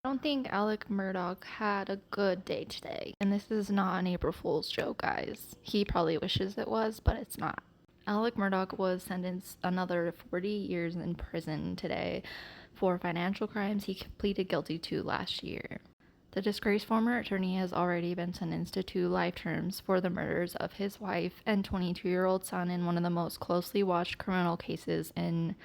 I don't think Alex Murdaugh had a good day today. And this is not an April Fool's joke, guys. He probably wishes it was, but it's not. Alex Murdaugh was sentenced another 40 years in prison today for financial crimes he pleaded guilty to last year. The disgraced former attorney has already been sentenced to 2 life terms for the murders of his wife and 22-year-old son in one of the most closely watched criminal cases in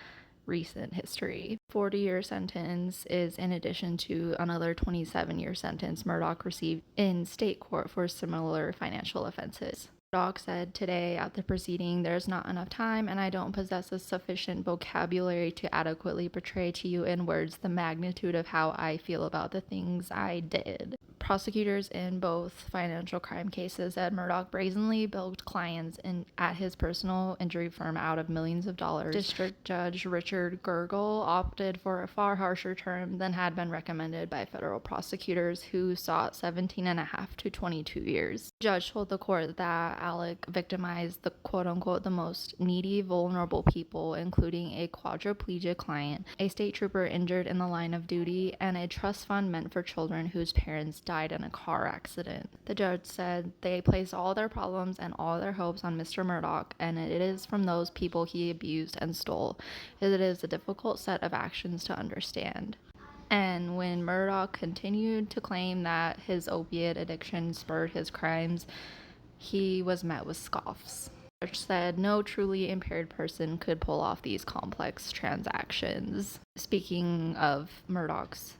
recent history. 40-year sentence is in addition to another 27-year sentence Murdaugh received in state court for similar financial offenses. Murdaugh said today at the proceeding, "There's not enough time and I don't possess a sufficient vocabulary to adequately portray to you in words the magnitude of how I feel about the things I did." Prosecutors in both financial crime cases said Murdaugh brazenly bilked clients at his personal injury firm out of millions of dollars. District Judge Richard Gergel opted for a far harsher term than had been recommended by federal prosecutors, who sought 17.5 to 22 years. The judge told the court that Alec victimized the quote-unquote the most needy, vulnerable people, including a quadriplegic client, a state trooper injured in the line of duty, and a trust fund meant for children whose parents died in a car accident. The judge said they placed all their problems and all their hopes on Mr. Murdaugh, and it is from those people he abused and stole. It is a difficult set of actions to understand. And when Murdaugh continued to claim that his opiate addiction spurred his crimes, he was met with scoffs. The judge said no truly impaired person could pull off these complex transactions. Speaking of Murdaugh's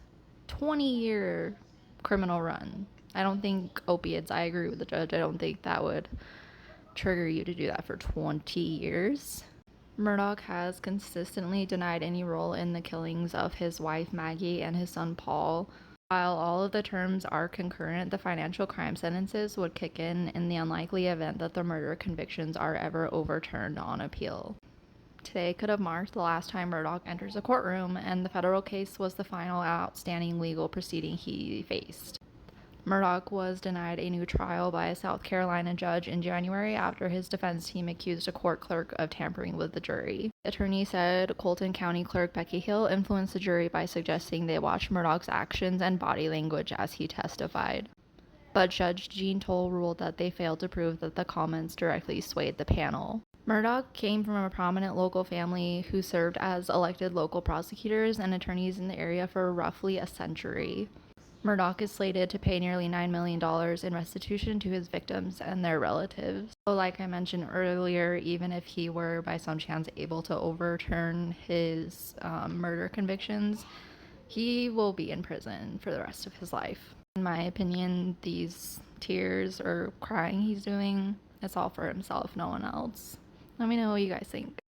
20-year criminal run, I don't think opiates, I agree with the judge, I don't think that would trigger you to do that for 20 years. Murdaugh has consistently denied any role in the killings of his wife Maggie and his son Paul. While all of the terms are concurrent, the financial crime sentences would kick in the unlikely event that the murder convictions are ever overturned on appeal. Today could have marked the last time Murdaugh enters a courtroom, and the federal case was the final outstanding legal proceeding he faced. Murdaugh was denied a new trial by a South Carolina judge in January after his defense team accused a court clerk of tampering with the jury. The attorney said Colton County Clerk Becky Hill influenced the jury by suggesting they watch Murdaugh's actions and body language as he testified. But Judge Jean Toll ruled that they failed to prove that the comments directly swayed the panel. Murdaugh came from a prominent local family who served as elected local prosecutors and attorneys in the area for roughly a century. Murdaugh is slated to pay nearly $9 million in restitution to his victims and their relatives. So like I mentioned earlier, even if he were by some chance able to overturn his murder convictions, he will be in prison for the rest of his life. In my opinion, these tears or crying he's doing, it's all for himself, no one else. Let me know what you guys think.